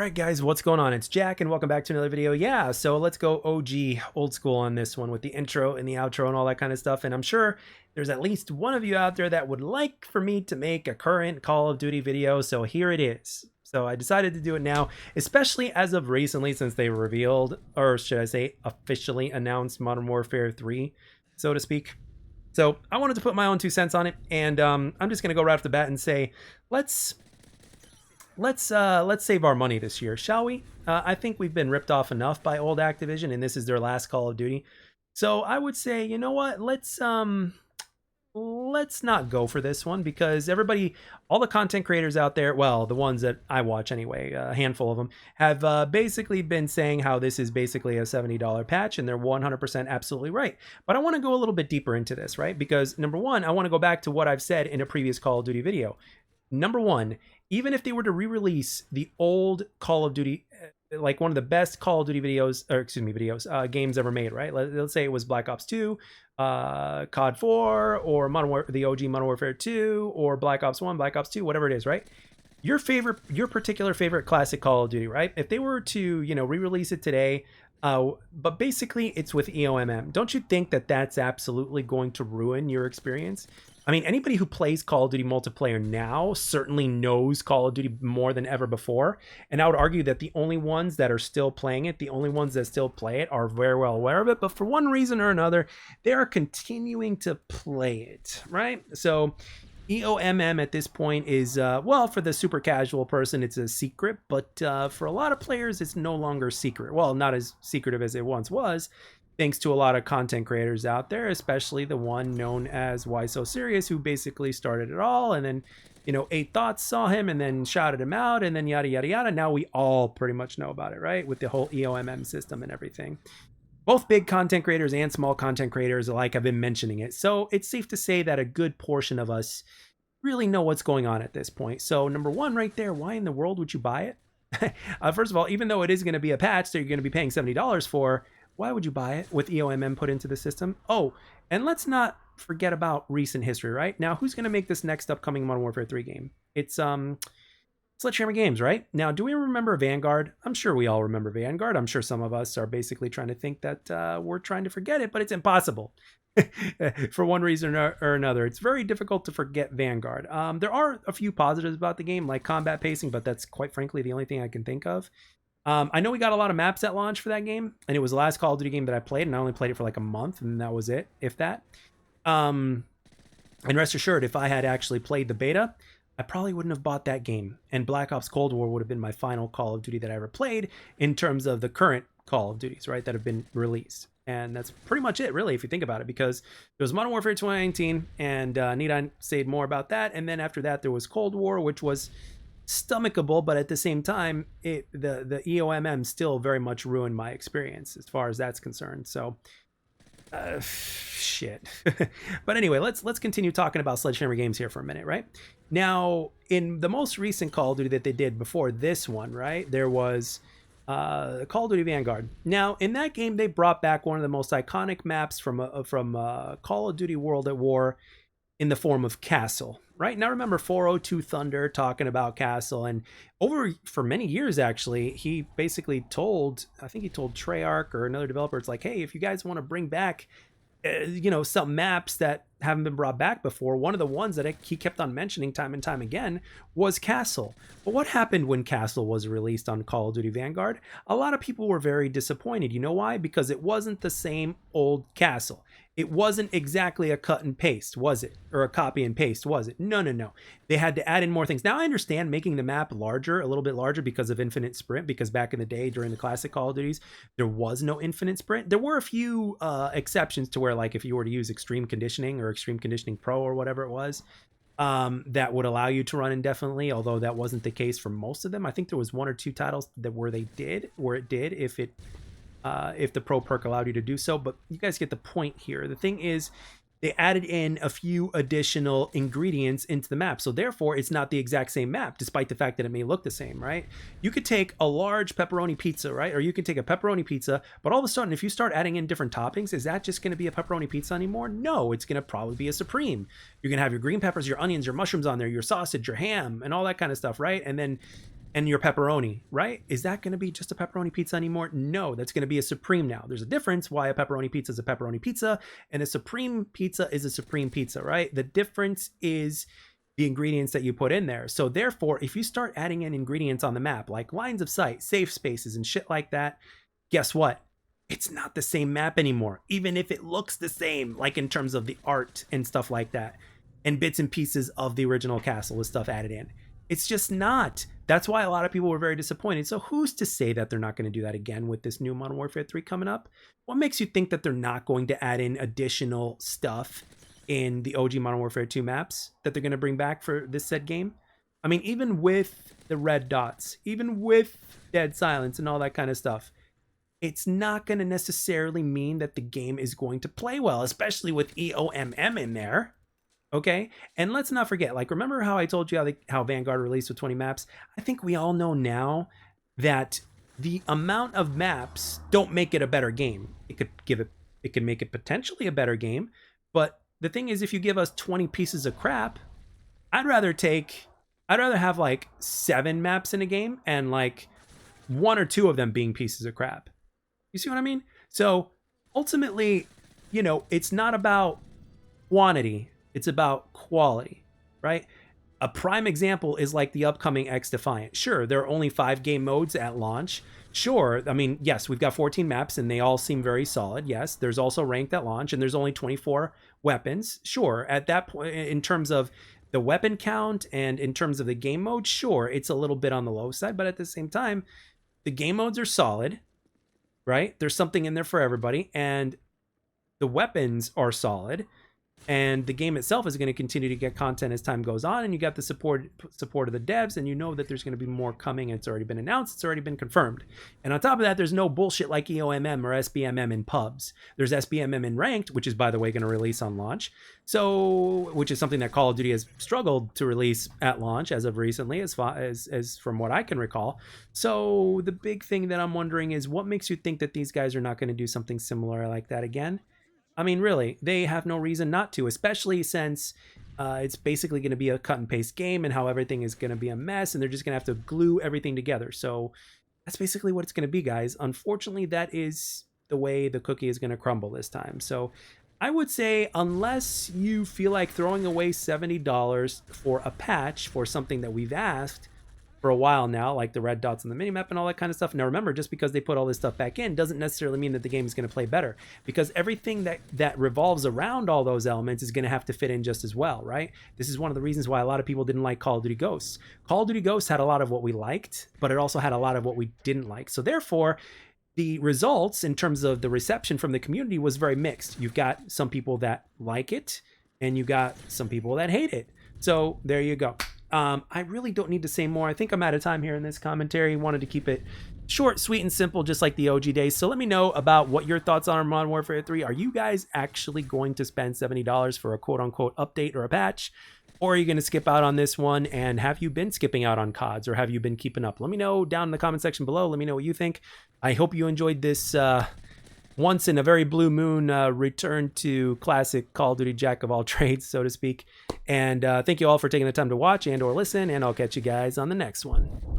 right, guys, what's going on? It's Jack, and welcome back to another video. Yeah, so let's go OG, old school on this one with the intro and the outro and all that kind of stuff. And I'm sure there's at least one of you out there that would like for me to make a current Call of Duty video, so here it is. So I decided to do it now, especially as of recently, since they revealed, or should I say officially announced, Modern Warfare 3, so to speak. So I wanted to put my own 2 cents on it, and I'm just going to go right off the bat and say, let's save our money this year, shall we? I think we've been ripped off enough by old Activision, and this is their last Call of Duty. So I would say, you know what? Let's not go for this one, because everybody, all the content creators out there, well, the ones that I watch anyway, a handful of them, have basically been saying how this is basically a $70 patch, and they're 100% absolutely right. But I want to go a little bit deeper into this, right? Because number one, I want to go back to what I've said in a previous Call of Duty video. Number one, even if they were to re-release the old Call of Duty, like one of the best Call of Duty videos, or excuse me, games ever made, right? Let's say it was Black Ops 2, COD 4, or the OG Modern Warfare 2, or Black Ops 1, Black Ops 2, whatever it is, right? Your particular favorite classic Call of Duty, right? If they were to, re-release it today, but basically it's with EOMM, don't you think that that's absolutely going to ruin your experience? I mean, anybody who plays Call of Duty multiplayer now certainly knows Call of Duty more than ever before. And I would argue that the only ones that are still playing it, the only ones that still play it, are very well aware of it. But for one reason or another, they are continuing to play it, right? So EOMM at this point is, well, for the super casual person, it's a secret. But for a lot of players, it's no longer secret. Well, not as secretive as it once was, thanks to a lot of content creators out there, especially the one known as Why So Serious, who basically started it all, and then, 8 Thoughts saw him and then shouted him out, and then yada, yada, yada. Now we all pretty much know about it, right? With the whole EOMM system and everything. Both big content creators and small content creators alike have been mentioning it. So it's safe to say that a good portion of us really know what's going on at this point. So number one right there, why in the world would you buy it? First of all, even though it is going to be a patch that you're going to be paying $70 for, why would you buy it with EOMM put into the system? Oh, and let's not forget about recent history, right? Now, who's going to make this next upcoming Modern Warfare 3 game? It's Sledgehammer Games, right? Now, do we remember Vanguard? I'm sure we all remember Vanguard. I'm sure some of us are basically trying to think that we're trying to forget it, but it's impossible. For one reason or another. It's very difficult to forget Vanguard. There are a few positives about the game, like combat pacing, but that's quite frankly the only thing I can think of. I know we got a lot of maps at launch for that game, and it was the last Call of Duty game that I played, and I only played it for like a month, and that was it, if that. And rest assured, if I had actually played the beta, I probably wouldn't have bought that game, and Black Ops Cold War would have been my final Call of Duty that I ever played in terms of the current Call of Duties, right, that have been released. And that's pretty much it, really, if you think about it, because there was Modern Warfare 2019, and need I say more about that? And then after that, there was Cold War, which was stomachable, but at the same time, the EOMM still very much ruined my experience as far as that's concerned. So shit. But anyway, let's continue talking about Sledgehammer Games here for a minute, right? Now, in the most recent Call of Duty that they did before this one, right, there was Call of Duty Vanguard. Now, in that game, they brought back one of the most iconic maps from Call of Duty World at War, in the form of Castle, right? Now remember 402 Thunder talking about Castle, and for many years actually, he basically told, I think he told Treyarch or another developer, it's like, hey, if you guys want to bring back some maps that haven't been brought back before, one of the ones that he kept on mentioning time and time again was Castle. But what happened when Castle was released on Call of Duty Vanguard? A lot of people were very disappointed. You know why? Because it wasn't the same old Castle. It wasn't exactly a cut and paste, was it? Or a copy and paste, was it? No, no, no. They had to add in more things. Now, I understand making the map larger, a little bit larger, because of infinite sprint, because back in the day, during the classic Call of Duties, there was no infinite sprint. There were a few exceptions to where, like, if you were to use Extreme Conditioning or Extreme Conditioning Pro or whatever it was, that would allow you to run indefinitely, although that wasn't the case for most of them. I think there was 1 or 2 titles where it did, if the pro perk allowed you to do so. But you guys get the point here. The thing is, they added in a few additional ingredients into the map, so therefore it's not the exact same map, despite the fact that it may look the same, right? You could take a large pepperoni pizza, right? Or you could take a pepperoni pizza, but all of a sudden, if you start adding in different toppings, is that just going to be a pepperoni pizza anymore? No, it's going to probably be a supreme. You're going to have your green peppers, your onions, your mushrooms on there, your sausage, your ham, and all that kind of stuff, right? And then and your pepperoni, right? Is that going to be just a pepperoni pizza anymore? No, that's going to be a supreme now. There's a difference why a pepperoni pizza is a pepperoni pizza and a supreme pizza is a supreme pizza, right? The difference is the ingredients that you put in there. So therefore, if you start adding in ingredients on the map, like lines of sight, safe spaces, and shit like that, guess what? It's not the same map anymore, even if it looks the same, like in terms of the art and stuff like that, and bits and pieces of the original castle with stuff added in. It's just not. That's why a lot of people were very disappointed. So who's to say that they're not going to do that again with this new Modern Warfare 3 coming up? What makes you think that they're not going to add in additional stuff in the OG Modern Warfare 2 maps that they're going to bring back for this said game? I mean, even with the red dots, even with dead silence and all that kind of stuff, it's not going to necessarily mean that the game is going to play well, especially with EOMM in there. Okay, and let's not forget, like, remember how I told you how Vanguard released with 20 maps? I think we all know now that the amount of maps don't make it a better game. It could make it potentially a better game, but the thing is, if you give us 20 pieces of crap, I'd rather have like 7 maps in a game and like 1 or 2 of them being pieces of crap. You see what I mean? So ultimately, you know, it's not about quantity. It's about quality, right? A prime example is like the upcoming X Defiant. Sure, there are only 5 game modes at launch. Sure, I mean, yes, we've got 14 maps and they all seem very solid. Yes, there's also ranked at launch and there's only 24 weapons. Sure, at that point, in terms of the weapon count and in terms of the game mode, sure, it's a little bit on the low side, but at the same time, the game modes are solid, right? There's something in there for everybody, and the weapons are solid. And the game itself is going to continue to get content as time goes on, and you got the support of the devs, and you know that there's going to be more coming. It's already been announced, it's already been confirmed. And on top of that, there's no bullshit like EOMM or SBMM in pubs. There's SBMM in ranked, which is, by the way, going to release on launch. So, which is something that Call of Duty has struggled to release at launch as of recently, as from what I can recall. So the big thing that I'm wondering is, what makes you think that these guys are not going to do something similar like that again? I mean, really, they have no reason not to, especially since it's basically going to be a cut and paste game and how everything is going to be a mess and they're just going to have to glue everything together. So that's basically what it's going to be, guys. Unfortunately, that is the way the cookie is going to crumble this time. So I would say, unless you feel like throwing away $70 for a patch for something that we've asked for a while now, like the red dots on the minimap and all that kind of stuff. Now remember, just because they put all this stuff back in doesn't necessarily mean that the game is going to play better, because everything that revolves around all those elements is going to have to fit in just as well, right? This is one of the reasons why a lot of people didn't like Call of Duty Ghosts. Call of Duty Ghosts had a lot of what we liked, but it also had a lot of what we didn't like. So therefore, the results in terms of the reception from the community was very mixed. You've got some people that like it, and you got some people that hate it. So there you go. I really don't need to say more. I think I'm out of time here in this commentary. Wanted to keep it short, sweet, and simple, just like the OG days. So let me know about what your thoughts are on Modern Warfare 3. Are you guys actually going to spend $70 for a quote-unquote update or a patch? Or are you going to skip out on this one? And have you been skipping out on CODs, or have you been keeping up? Let me know down in the comment section below. Let me know what you think. I hope you enjoyed this once in a very blue moon return to classic Call of Duty jack of all trades, so to speak. And thank you all for taking the time to watch and or listen, and I'll catch you guys on the next one.